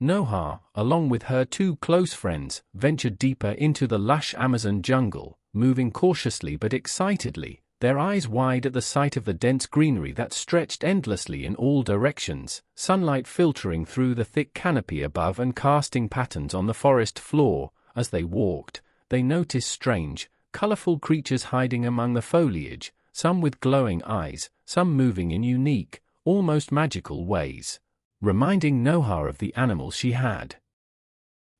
Noha, along with her two close friends, ventured deeper into the lush Amazon jungle, moving cautiously but excitedly, their eyes wide at the sight of the dense greenery that stretched endlessly in all directions, sunlight filtering through the thick canopy above and casting patterns on the forest floor. As they walked, they noticed strange, colorful creatures hiding among the foliage, some with glowing eyes, some moving in unique, almost magical ways, reminding Noha of the animals she had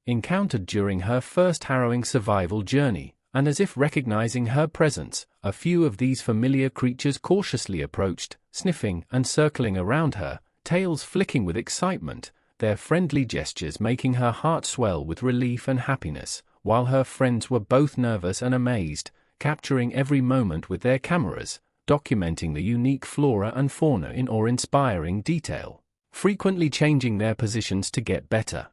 encountered during her first harrowing survival journey, and as if recognizing her presence, a few of these familiar creatures cautiously approached, sniffing and circling around her, tails flicking with excitement, their friendly gestures making her heart swell with relief and happiness, while her friends were both nervous and amazed, capturing every moment with their cameras, documenting the unique flora and fauna in awe-inspiring detail, frequently changing their positions to get better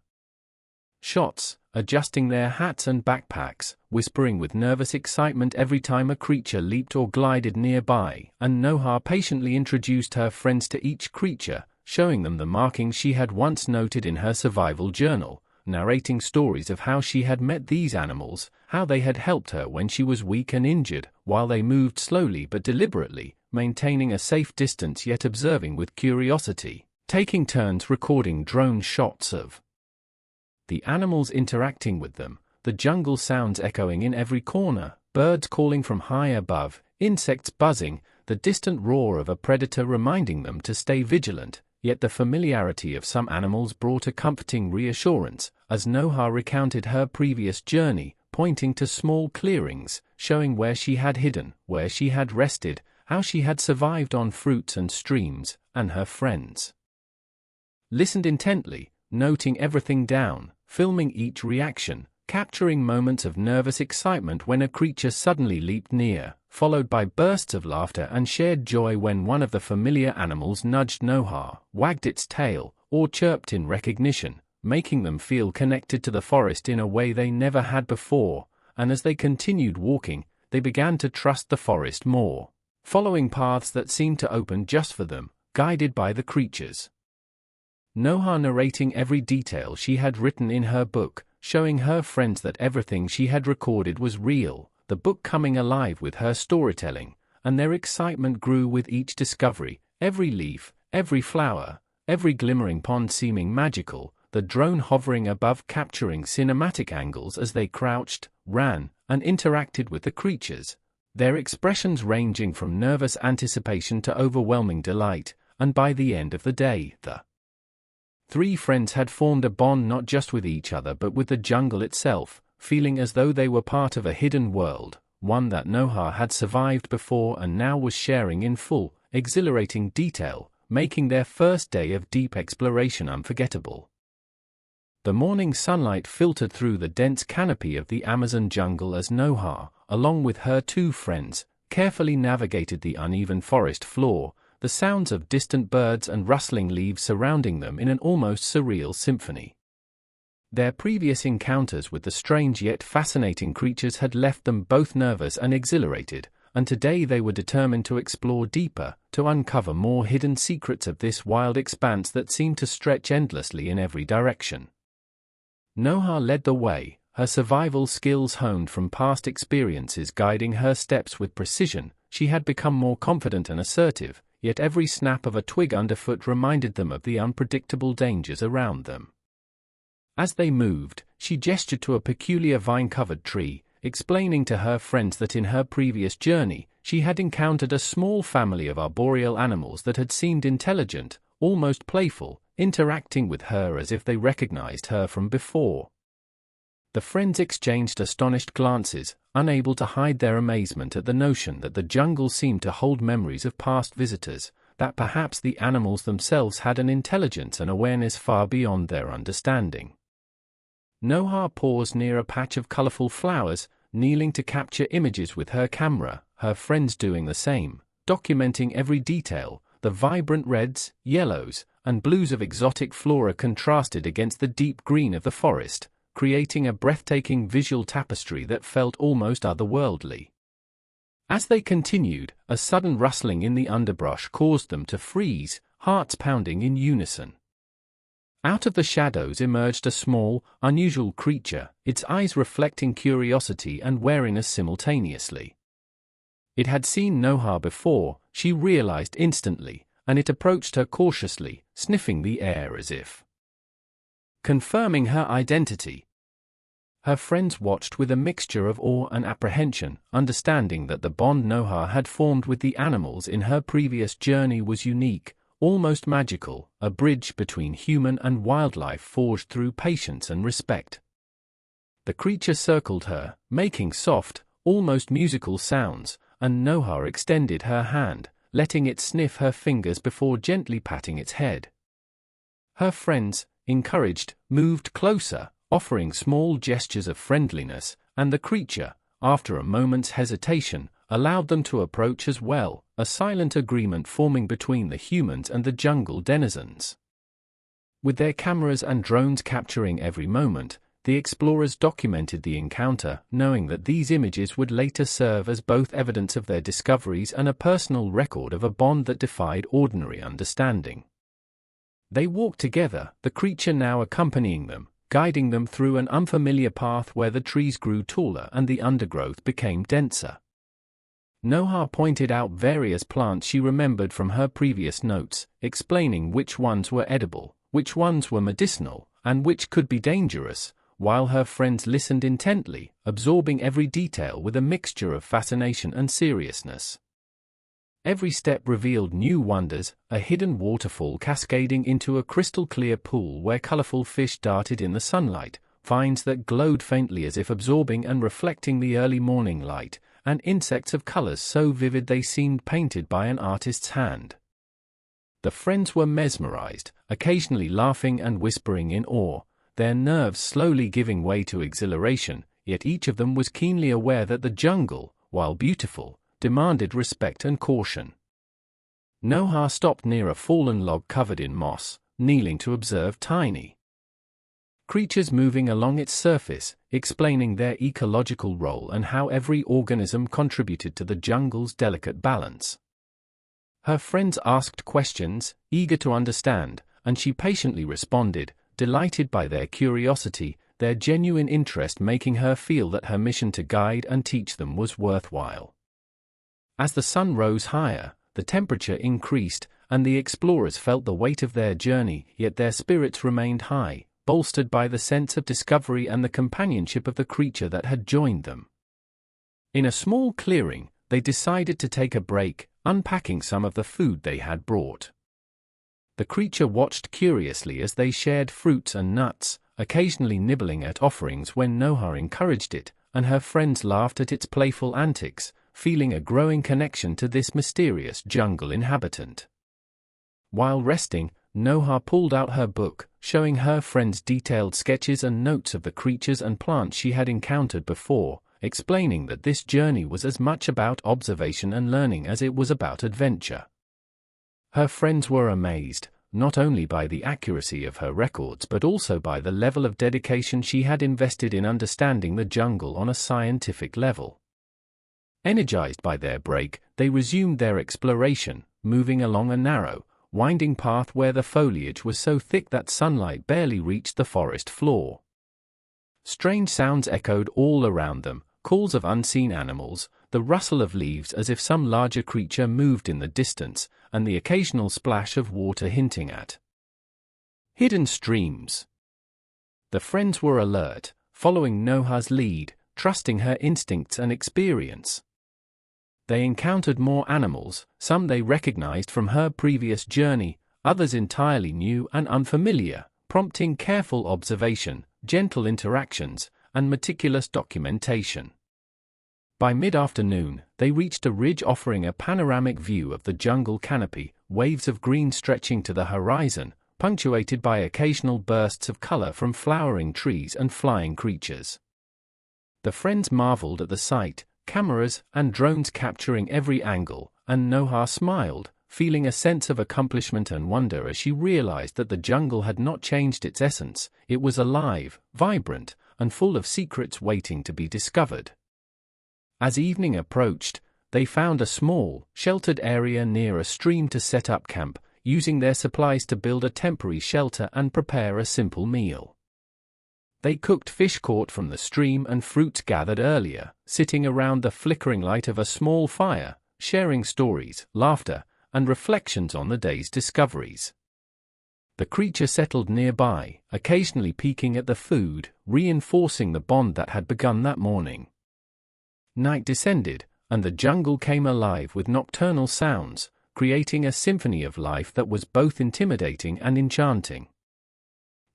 shots, adjusting their hats and backpacks, whispering with nervous excitement every time a creature leaped or glided nearby, and Noha patiently introduced her friends to each creature, showing them the markings she had once noted in her survival journal, narrating stories of how she had met these animals, how they had helped her when she was weak and injured, while they moved slowly but deliberately, maintaining a safe distance yet observing with curiosity, taking turns recording drone shots of the animals interacting with them, the jungle sounds echoing in every corner, birds calling from high above, insects buzzing, the distant roar of a predator reminding them to stay vigilant. Yet the familiarity of some animals brought a comforting reassurance, as Noha recounted her previous journey, pointing to small clearings, showing where she had hidden, where she had rested, how she had survived on fruits and streams, and her friends listened intently, noting everything down, filming each reaction, capturing moments of nervous excitement when a creature suddenly leaped near, followed by bursts of laughter and shared joy when one of the familiar animals nudged Noha, wagged its tail, or chirped in recognition, making them feel connected to the forest in a way they never had before, and as they continued walking, they began to trust the forest more, following paths that seemed to open just for them, guided by the creatures. Noha narrating every detail she had written in her book, showing her friends that everything she had recorded was real, the book coming alive with her storytelling, and their excitement grew with each discovery, every leaf, every flower, every glimmering pond seeming magical, the drone hovering above capturing cinematic angles as they crouched, ran, and interacted with the creatures, their expressions ranging from nervous anticipation to overwhelming delight, and by the end of the day, the three friends had formed a bond not just with each other but with the jungle itself, feeling as though they were part of a hidden world, one that Noha had survived before and now was sharing in full, exhilarating detail, making their first day of deep exploration unforgettable. The morning sunlight filtered through the dense canopy of the Amazon jungle as Noha, along with her two friends, carefully navigated the uneven forest floor, the sounds of distant birds and rustling leaves surrounding them in an almost surreal symphony. Their previous encounters with the strange yet fascinating creatures had left them both nervous and exhilarated, and today they were determined to explore deeper, to uncover more hidden secrets of this wild expanse that seemed to stretch endlessly in every direction. Noha led the way, her survival skills honed from past experiences guiding her steps with precision. She had become more confident and assertive, yet every snap of a twig underfoot reminded them of the unpredictable dangers around them. As they moved, she gestured to a peculiar vine-covered tree, explaining to her friends that in her previous journey, she had encountered a small family of arboreal animals that had seemed intelligent, almost playful, interacting with her as if they recognized her from before. The friends exchanged astonished glances, unable to hide their amazement at the notion that the jungle seemed to hold memories of past visitors, that perhaps the animals themselves had an intelligence and awareness far beyond their understanding. Noha paused near a patch of colorful flowers, kneeling to capture images with her camera, her friends doing the same, documenting every detail. The vibrant reds, yellows, and blues of exotic flora contrasted against the deep green of the forest, creating a breathtaking visual tapestry that felt almost otherworldly. As they continued, a sudden rustling in the underbrush caused them to freeze, hearts pounding in unison. Out of the shadows emerged a small, unusual creature, its eyes reflecting curiosity and wariness simultaneously. It had seen Noha before, she realized instantly, and it approached her cautiously, sniffing the air as if confirming her identity. Her friends watched with a mixture of awe and apprehension, understanding that the bond Noha had formed with the animals in her previous journey was unique, almost magical, a bridge between human and wildlife forged through patience and respect. The creature circled her, making soft, almost musical sounds, and Noha extended her hand, letting it sniff her fingers before gently patting its head. Her friends, encouraged, moved closer, offering small gestures of friendliness, and the creature, after a moment's hesitation, allowed them to approach as well, a silent agreement forming between the humans and the jungle denizens. With their cameras and drones capturing every moment, the explorers documented the encounter, knowing that these images would later serve as both evidence of their discoveries and a personal record of a bond that defied ordinary understanding. They walked together, the creature now accompanying them, guiding them through an unfamiliar path where the trees grew taller and the undergrowth became denser. Noha pointed out various plants she remembered from her previous notes, explaining which ones were edible, which ones were medicinal, and which could be dangerous, while her friends listened intently, absorbing every detail with a mixture of fascination and seriousness. Every step revealed new wonders, a hidden waterfall cascading into a crystal-clear pool where colorful fish darted in the sunlight, vines that glowed faintly as if absorbing and reflecting the early morning light, and insects of colors so vivid they seemed painted by an artist's hand. The friends were mesmerized, occasionally laughing and whispering in awe, their nerves slowly giving way to exhilaration, yet each of them was keenly aware that the jungle, while beautiful, demanded respect and caution. Noha stopped near a fallen log covered in moss, kneeling to observe tiny creatures moving along its surface, explaining their ecological role and how every organism contributed to the jungle's delicate balance. Her friends asked questions, eager to understand, and she patiently responded, delighted by their curiosity, their genuine interest making her feel that her mission to guide and teach them was worthwhile. As the sun rose higher, the temperature increased, and the explorers felt the weight of their journey, yet their spirits remained high, bolstered by the sense of discovery and the companionship of the creature that had joined them. In a small clearing, they decided to take a break, unpacking some of the food they had brought. The creature watched curiously as they shared fruits and nuts, occasionally nibbling at offerings when Noha encouraged it, and her friends laughed at its playful antics, feeling a growing connection to this mysterious jungle inhabitant. While resting, Noha pulled out her book, showing her friends detailed sketches and notes of the creatures and plants she had encountered before, explaining that this journey was as much about observation and learning as it was about adventure. Her friends were amazed, not only by the accuracy of her records but also by the level of dedication she had invested in understanding the jungle on a scientific level. Energized by their break, they resumed their exploration, moving along a narrow, winding path where the foliage was so thick that sunlight barely reached the forest floor. Strange sounds echoed all around them, calls of unseen animals, the rustle of leaves as if some larger creature moved in the distance, and the occasional splash of water hinting at hidden streams. The friends were alert, following Noha's lead, trusting her instincts and experience. They encountered more animals, some they recognized from her previous journey, others entirely new and unfamiliar, prompting careful observation, gentle interactions, and meticulous documentation. By mid-afternoon, they reached a ridge offering a panoramic view of the jungle canopy, waves of green stretching to the horizon, punctuated by occasional bursts of color from flowering trees and flying creatures. The friends marveled at the sight, cameras and drones capturing every angle, and Noha smiled, feeling a sense of accomplishment and wonder as she realized that the jungle had not changed its essence, it was alive, vibrant, and full of secrets waiting to be discovered. As evening approached, they found a small, sheltered area near a stream to set up camp, using their supplies to build a temporary shelter and prepare a simple meal. They cooked fish caught from the stream and fruits gathered earlier, sitting around the flickering light of a small fire, sharing stories, laughter, and reflections on the day's discoveries. The creature settled nearby, occasionally peeking at the food, reinforcing the bond that had begun that morning. Night descended, and the jungle came alive with nocturnal sounds, creating a symphony of life that was both intimidating and enchanting.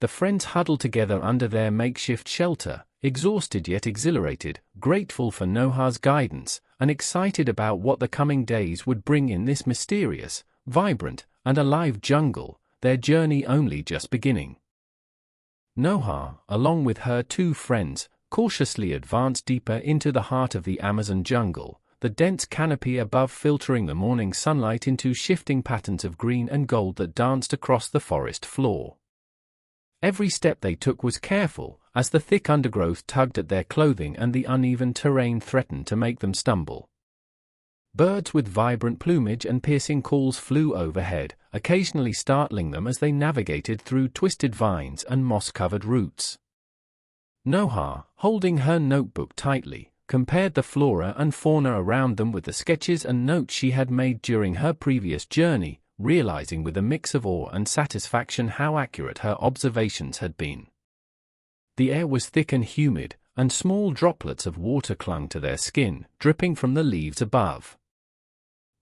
The friends huddled together under their makeshift shelter, exhausted yet exhilarated, grateful for Noha's guidance, and excited about what the coming days would bring in this mysterious, vibrant, and alive jungle, their journey only just beginning. Noha, along with her two friends, cautiously advanced deeper into the heart of the Amazon jungle, the dense canopy above filtering the morning sunlight into shifting patterns of green and gold that danced across the forest floor. Every step they took was careful, as the thick undergrowth tugged at their clothing and the uneven terrain threatened to make them stumble. Birds with vibrant plumage and piercing calls flew overhead, occasionally startling them as they navigated through twisted vines and moss-covered roots. Noha, holding her notebook tightly, compared the flora and fauna around them with the sketches and notes she had made during her previous journey, realizing with a mix of awe and satisfaction how accurate her observations had been. The air was thick and humid, and small droplets of water clung to their skin, dripping from the leaves above.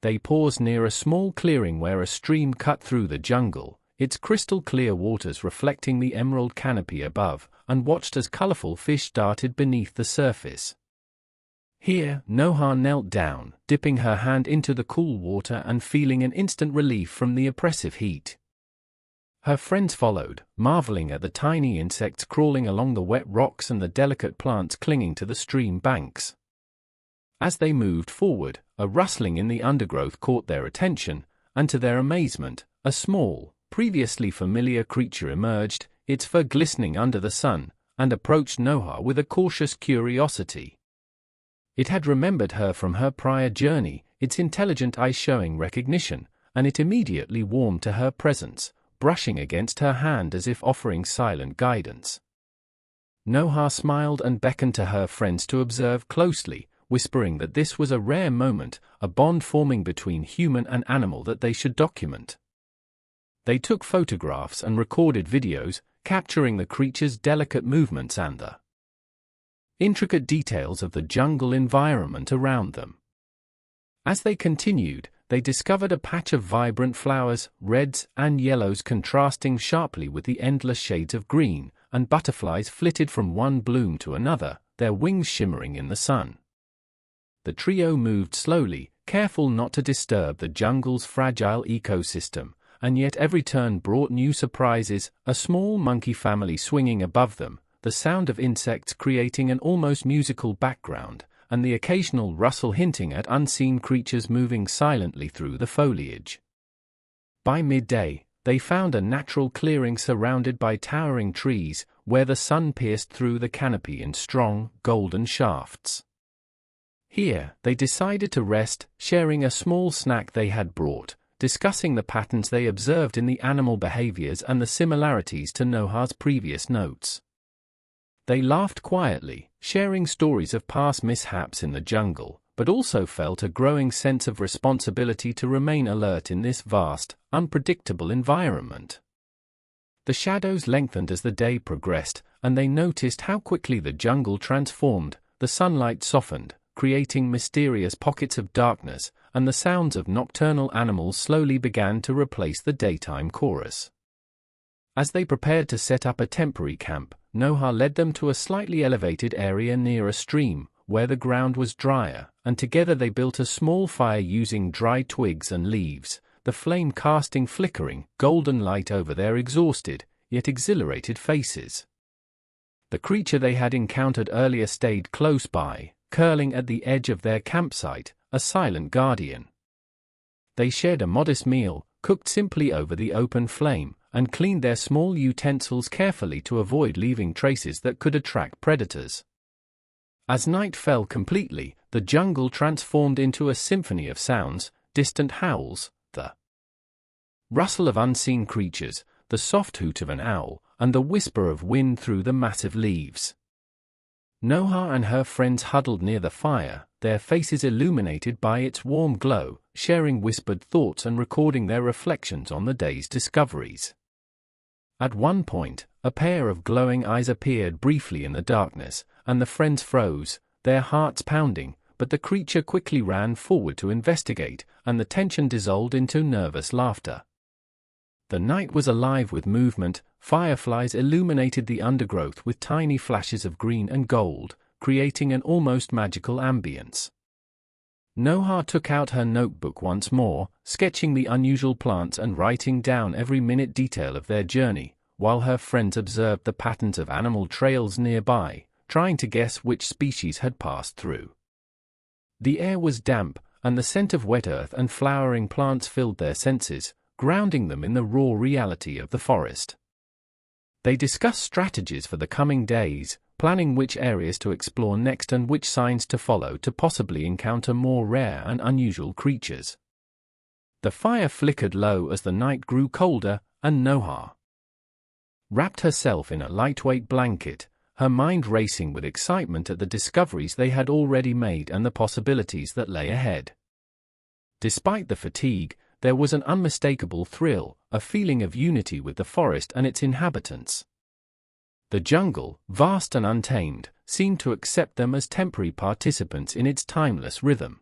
They paused near a small clearing where a stream cut through the jungle, its crystal-clear waters reflecting the emerald canopy above, and watched as colorful fish darted beneath the surface. Here, Noha knelt down, dipping her hand into the cool water and feeling an instant relief from the oppressive heat. Her friends followed, marveling at the tiny insects crawling along the wet rocks and the delicate plants clinging to the stream banks. As they moved forward, a rustling in the undergrowth caught their attention, and to their amazement, a small, previously familiar creature emerged, its fur glistening under the sun, and approached Noha with a cautious curiosity. It had remembered her from her prior journey, its intelligent eyes showing recognition, and it immediately warmed to her presence, brushing against her hand as if offering silent guidance. Noha smiled and beckoned to her friends to observe closely, whispering that this was a rare moment, a bond forming between human and animal that they should document. They took photographs and recorded videos, capturing the creature's delicate movements and the intricate details of the jungle environment around them. As they continued, they discovered a patch of vibrant flowers, reds and yellows contrasting sharply with the endless shades of green, and butterflies flitted from one bloom to another, their wings shimmering in the sun. The trio moved slowly, careful not to disturb the jungle's fragile ecosystem, and yet every turn brought new surprises, a small monkey family swinging above them, the sound of insects creating an almost musical background, and the occasional rustle hinting at unseen creatures moving silently through the foliage. By midday, they found a natural clearing surrounded by towering trees, where the sun pierced through the canopy in strong, golden shafts. Here, they decided to rest, sharing a small snack they had brought, discussing the patterns they observed in the animal behaviors and the similarities to Noha's previous notes. They laughed quietly, sharing stories of past mishaps in the jungle, but also felt a growing sense of responsibility to remain alert in this vast, unpredictable environment. The shadows lengthened as the day progressed, and they noticed how quickly the jungle transformed. The sunlight softened, creating mysterious pockets of darkness, and the sounds of nocturnal animals slowly began to replace the daytime chorus. As they prepared to set up a temporary camp, Noha led them to a slightly elevated area near a stream, where the ground was drier, and together they built a small fire using dry twigs and leaves, the flame casting flickering, golden light over their exhausted, yet exhilarated faces. The creature they had encountered earlier stayed close by, curling at the edge of their campsite, a silent guardian. They shared a modest meal, cooked simply over the open flame, and cleaned their small utensils carefully to avoid leaving traces that could attract predators. As night fell completely, the jungle transformed into a symphony of sounds, distant howls, the rustle of unseen creatures, the soft hoot of an owl, and the whisper of wind through the massive leaves. Noha and her friends huddled near the fire, their faces illuminated by its warm glow, sharing whispered thoughts and recording their reflections on the day's discoveries. At one point, a pair of glowing eyes appeared briefly in the darkness, and the friends froze, their hearts pounding, but the creature quickly ran forward to investigate, and the tension dissolved into nervous laughter. The night was alive with movement, fireflies illuminated the undergrowth with tiny flashes of green and gold, creating an almost magical ambience. Noha took out her notebook once more, sketching the unusual plants and writing down every minute detail of their journey, while her friends observed the patterns of animal trails nearby, trying to guess which species had passed through. The air was damp, and the scent of wet earth and flowering plants filled their senses, grounding them in the raw reality of the forest. They discussed strategies for the coming days, planning which areas to explore next and which signs to follow to possibly encounter more rare and unusual creatures. The fire flickered low as the night grew colder, and Noha wrapped herself in a lightweight blanket, her mind racing with excitement at the discoveries they had already made and the possibilities that lay ahead. Despite the fatigue, there was an unmistakable thrill, a feeling of unity with the forest and its inhabitants. The jungle, vast and untamed, seemed to accept them as temporary participants in its timeless rhythm.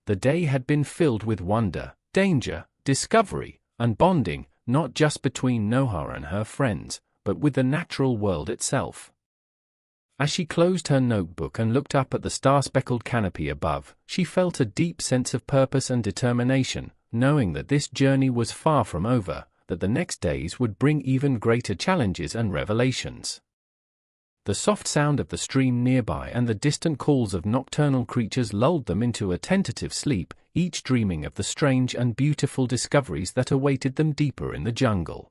The day had been filled with wonder, danger, discovery, and bonding, not just between Noha and her friends, but with the natural world itself. As she closed her notebook and looked up at the star-speckled canopy above, she felt a deep sense of purpose and determination, knowing that this journey was far from over, that the next days would bring even greater challenges and revelations. The soft sound of the stream nearby and the distant calls of nocturnal creatures lulled them into a tentative sleep, each dreaming of the strange and beautiful discoveries that awaited them deeper in the jungle.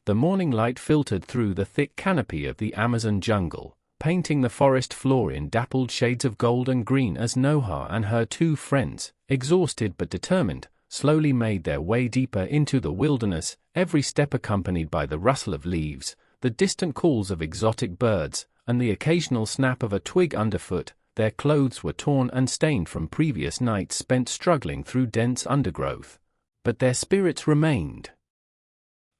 The morning light filtered through the thick canopy of the Amazon jungle, painting the forest floor in dappled shades of gold and green as Noha and her two friends, exhausted but determined, slowly made their way deeper into the wilderness, every step accompanied by the rustle of leaves, the distant calls of exotic birds, and the occasional snap of a twig underfoot. Their clothes were torn and stained from previous nights spent struggling through dense undergrowth, but their spirits remained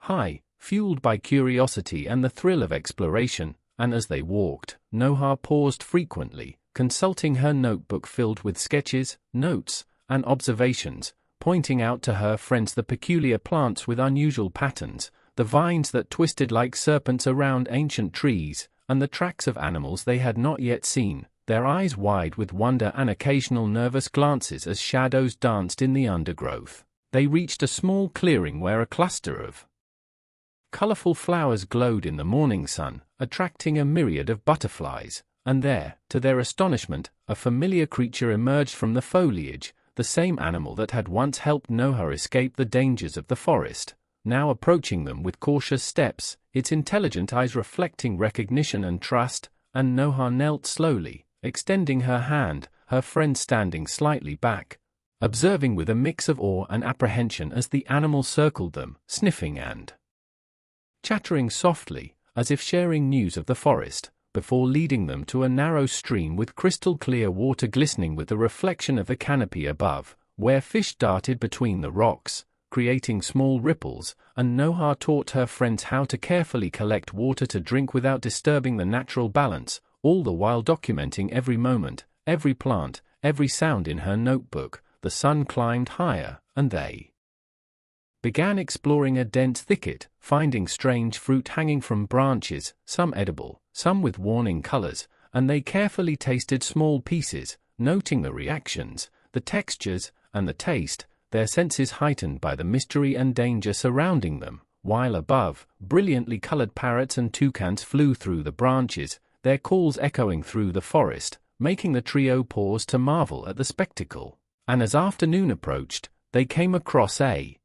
high, fueled by curiosity and the thrill of exploration, and as they walked, Noha paused frequently, consulting her notebook filled with sketches, notes, and observations, pointing out to her friends the peculiar plants with unusual patterns, the vines that twisted like serpents around ancient trees, and the tracks of animals they had not yet seen, their eyes wide with wonder and occasional nervous glances as shadows danced in the undergrowth. They reached a small clearing where a cluster of colorful flowers glowed in the morning sun, attracting a myriad of butterflies, and there, to their astonishment, a familiar creature emerged from the foliage, the same animal that had once helped Noha escape the dangers of the forest, now approaching them with cautious steps, its intelligent eyes reflecting recognition and trust, and Noha knelt slowly, extending her hand, her friend standing slightly back, observing with a mix of awe and apprehension as the animal circled them, sniffing and chattering softly, as if sharing news of the forest, before leading them to a narrow stream with crystal-clear water glistening with the reflection of the canopy above, where fish darted between the rocks, creating small ripples, and Noha taught her friends how to carefully collect water to drink without disturbing the natural balance, all the while documenting every moment, every plant, every sound in her notebook. The sun climbed higher, and they began exploring a dense thicket, finding strange fruit hanging from branches, some edible, some with warning colors, and they carefully tasted small pieces, noting the reactions, the textures, and the taste, their senses heightened by the mystery and danger surrounding them, while above, brilliantly colored parrots and toucans flew through the branches, their calls echoing through the forest, making the trio pause to marvel at the spectacle. And as afternoon approached, they came across a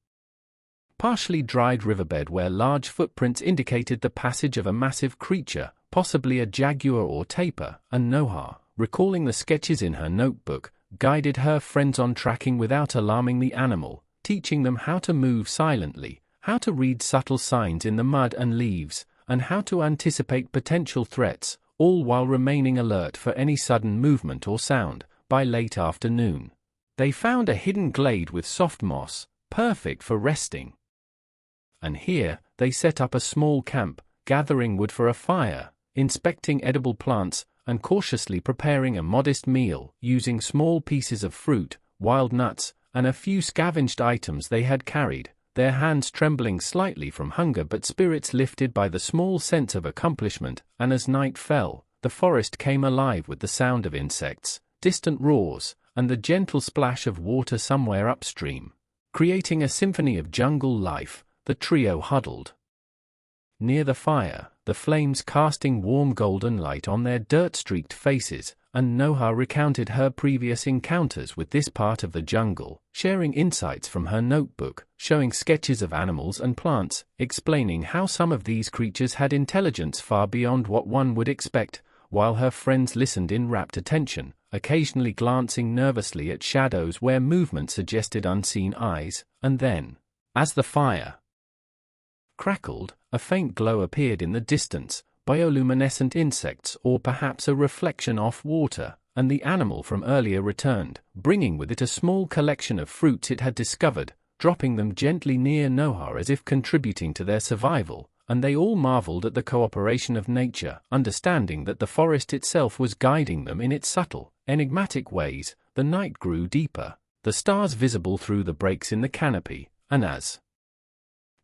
partially dried riverbed where large footprints indicated the passage of a massive creature, possibly a jaguar or tapir, and Noha, recalling the sketches in her notebook, guided her friends on tracking without alarming the animal, teaching them how to move silently, how to read subtle signs in the mud and leaves, and how to anticipate potential threats, all while remaining alert for any sudden movement or sound. By late afternoon, they found a hidden glade with soft moss, perfect for resting. And here, they set up a small camp, gathering wood for a fire, inspecting edible plants, and cautiously preparing a modest meal, using small pieces of fruit, wild nuts, and a few scavenged items they had carried, their hands trembling slightly from hunger but spirits lifted by the small sense of accomplishment. And as night fell, the forest came alive with the sound of insects, distant roars, and the gentle splash of water somewhere upstream. Creating a symphony of jungle life, the trio huddled near the fire, the flames casting warm golden light on their dirt-streaked faces, and Noha recounted her previous encounters with this part of the jungle, sharing insights from her notebook, showing sketches of animals and plants, explaining how some of these creatures had intelligence far beyond what one would expect, while her friends listened in rapt attention, occasionally glancing nervously at shadows where movement suggested unseen eyes. And then, as the fire crackled, a faint glow appeared in the distance, bioluminescent insects or perhaps a reflection off water, and the animal from earlier returned, bringing with it a small collection of fruits it had discovered, dropping them gently near Noha as if contributing to their survival, and they all marveled at the cooperation of nature, understanding that the forest itself was guiding them in its subtle, enigmatic ways. The night grew deeper, the stars visible through the breaks in the canopy, and as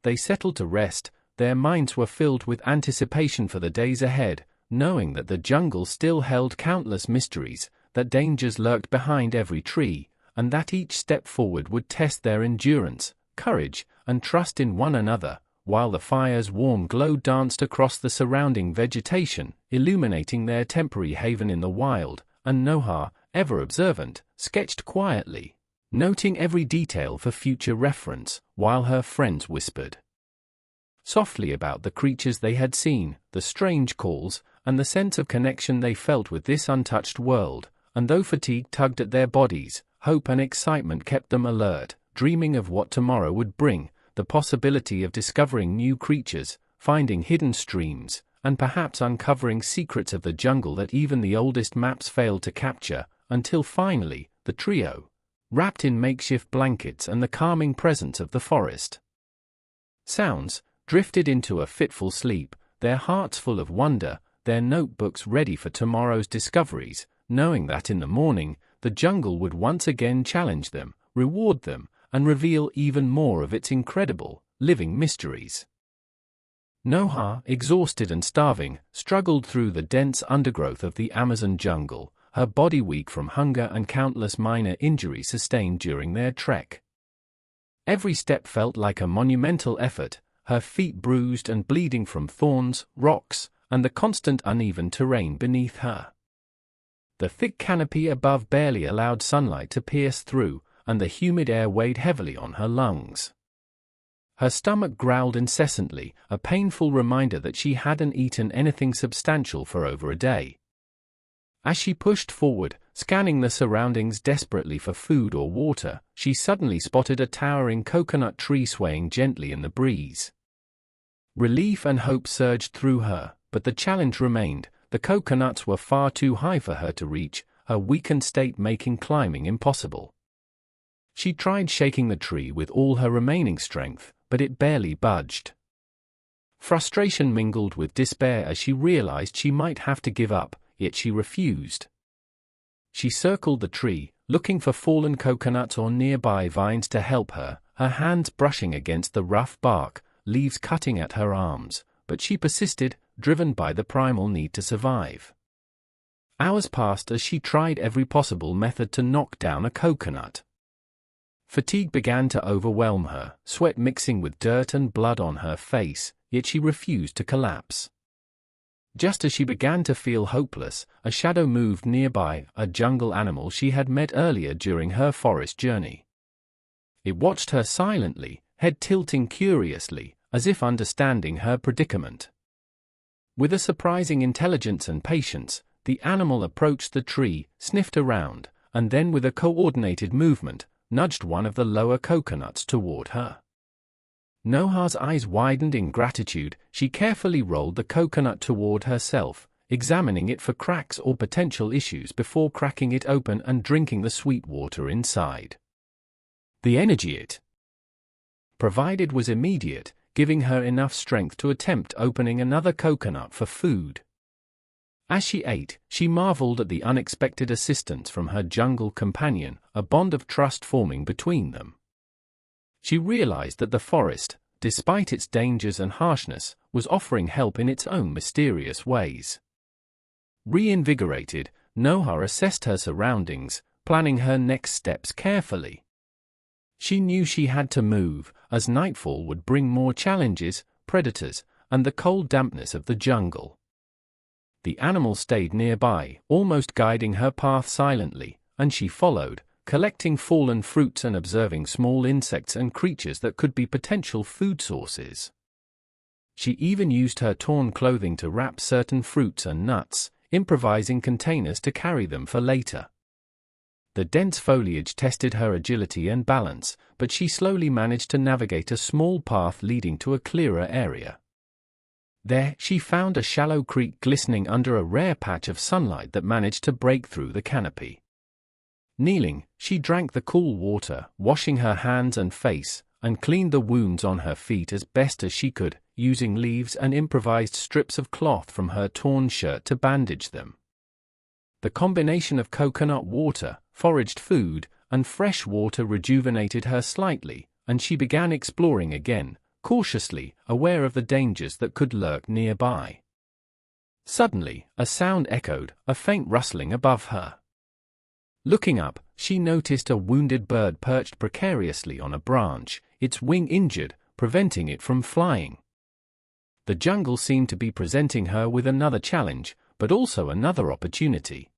they settled to rest, their minds were filled with anticipation for the days ahead, knowing that the jungle still held countless mysteries, that dangers lurked behind every tree, and that each step forward would test their endurance, courage, and trust in one another. While the fire's warm glow danced across the surrounding vegetation, illuminating their temporary haven in the wild, and Noha, ever observant, sketched quietly, noting every detail for future reference, while her friends whispered softly about the creatures they had seen, the strange calls, and the sense of connection they felt with this untouched world. And though fatigue tugged at their bodies, hope and excitement kept them alert, dreaming of what tomorrow would bring, the possibility of discovering new creatures, finding hidden streams, and perhaps uncovering secrets of the jungle that even the oldest maps failed to capture, until finally, the trio, wrapped in makeshift blankets and the calming presence of the forest sounds, drifted into a fitful sleep, their hearts full of wonder, their notebooks ready for tomorrow's discoveries, knowing that in the morning, the jungle would once again challenge them, reward them, and reveal even more of its incredible, living mysteries. Noha, exhausted and starving, struggled through the dense undergrowth of the Amazon jungle, her body weak from hunger and countless minor injuries sustained during their trek. Every step felt like a monumental effort, her feet bruised and bleeding from thorns, rocks, and the constant uneven terrain beneath her. The thick canopy above barely allowed sunlight to pierce through, and the humid air weighed heavily on her lungs. Her stomach growled incessantly, a painful reminder that she hadn't eaten anything substantial for over a day. As she pushed forward, scanning the surroundings desperately for food or water, she suddenly spotted a towering coconut tree swaying gently in the breeze. Relief and hope surged through her, but the challenge remained. The coconuts were far too high for her to reach, her weakened state making climbing impossible. She tried shaking the tree with all her remaining strength, but it barely budged. Frustration mingled with despair as she realized she might have to give up, yet she refused. She circled the tree, looking for fallen coconuts or nearby vines to help her, her hands brushing against the rough bark, leaves cutting at her arms, but she persisted, driven by the primal need to survive. Hours passed as she tried every possible method to knock down a coconut. Fatigue began to overwhelm her, sweat mixing with dirt and blood on her face, yet she refused to collapse. Just as she began to feel hopeless, a shadow moved nearby, a jungle animal she had met earlier during her forest journey. It watched her silently, head tilting curiously, as if understanding her predicament. With a surprising intelligence and patience, the animal approached the tree, sniffed around, and then with a coordinated movement, nudged one of the lower coconuts toward her. Noha's eyes widened in gratitude. She carefully rolled the coconut toward herself, examining it for cracks or potential issues before cracking it open and drinking the sweet water inside. The energy it provided was immediate, giving her enough strength to attempt opening another coconut for food. As she ate, she marveled at the unexpected assistance from her jungle companion, a bond of trust forming between them. She realized that the forest, despite its dangers and harshness, was offering help in its own mysterious ways. Reinvigorated, Noha assessed her surroundings, planning her next steps carefully. She knew she had to move, as nightfall would bring more challenges, predators, and the cold dampness of the jungle. The animal stayed nearby, almost guiding her path silently, and she followed, collecting fallen fruits and observing small insects and creatures that could be potential food sources. She even used her torn clothing to wrap certain fruits and nuts, improvising containers to carry them for later. The dense foliage tested her agility and balance, but she slowly managed to navigate a small path leading to a clearer area. There, she found a shallow creek glistening under a rare patch of sunlight that managed to break through the canopy. Kneeling, she drank the cool water, washing her hands and face, and cleaned the wounds on her feet as best as she could, using leaves and improvised strips of cloth from her torn shirt to bandage them. The combination of coconut water, foraged food, and fresh water rejuvenated her slightly, and she began exploring again, cautiously, aware of the dangers that could lurk nearby. Suddenly, a sound echoed, a faint rustling above her. Looking up, she noticed a wounded bird perched precariously on a branch, its wing injured, preventing it from flying. The jungle seemed to be presenting her with another challenge, but also another opportunity.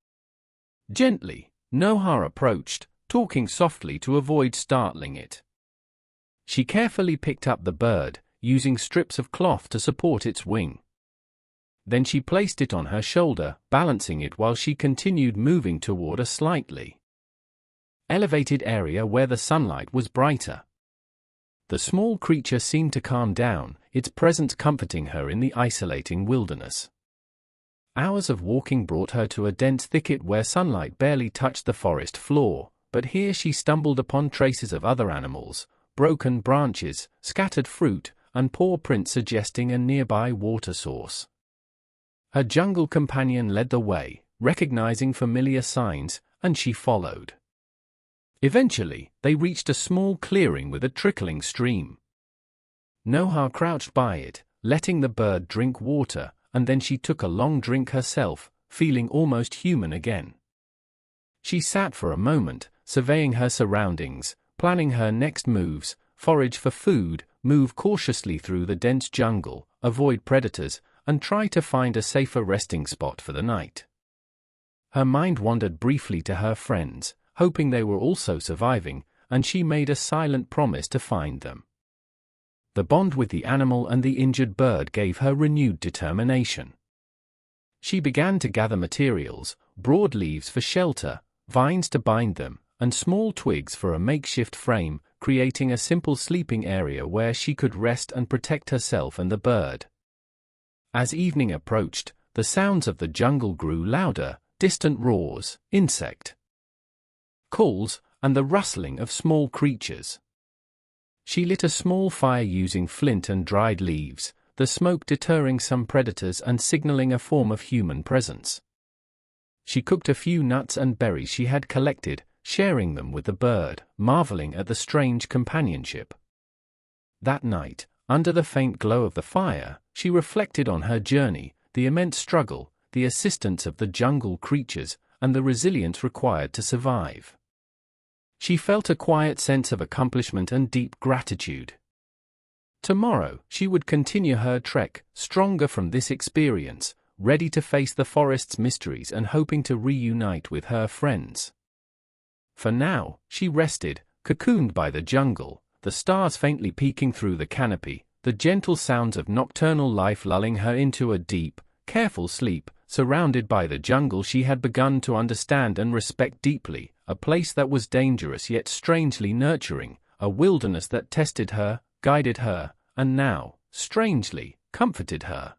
Gently, Noha approached, talking softly to avoid startling it. She carefully picked up the bird, using strips of cloth to support its wing. Then she placed it on her shoulder, balancing it while she continued moving toward a slightly elevated area where the sunlight was brighter. The small creature seemed to calm down, its presence comforting her in the isolating wilderness. Hours of walking brought her to a dense thicket where sunlight barely touched the forest floor, but here she stumbled upon traces of other animals, broken branches, scattered fruit, and paw prints suggesting a nearby water source. Her jungle companion led the way, recognizing familiar signs, and she followed. Eventually, they reached a small clearing with a trickling stream. Noha crouched by it, letting the bird drink water, and then she took a long drink herself, feeling almost human again. She sat for a moment, surveying her surroundings, planning her next moves, forage for food, move cautiously through the dense jungle, avoid predators, and try to find a safer resting spot for the night. Her mind wandered briefly to her friends, hoping they were also surviving, and she made a silent promise to find them. The bond with the animal and the injured bird gave her renewed determination. She began to gather materials, broad leaves for shelter, vines to bind them, and small twigs for a makeshift frame, creating a simple sleeping area where she could rest and protect herself and the bird. As evening approached, the sounds of the jungle grew louder, distant roars, insect calls, and the rustling of small creatures. She lit a small fire using flint and dried leaves, the smoke deterring some predators and signaling a form of human presence. She cooked a few nuts and berries she had collected, sharing them with the bird, marveling at the strange companionship. That night, under the faint glow of the fire, she reflected on her journey, the immense struggle, the assistance of the jungle creatures, and the resilience required to survive. She felt a quiet sense of accomplishment and deep gratitude. Tomorrow, she would continue her trek, stronger from this experience, ready to face the forest's mysteries and hoping to reunite with her friends. For now, she rested, cocooned by the jungle, the stars faintly peeking through the canopy, the gentle sounds of nocturnal life lulling her into a deep, careful sleep, surrounded by the jungle she had begun to understand and respect deeply, a place that was dangerous yet strangely nurturing, a wilderness that tested her, guided her, and now, strangely, comforted her.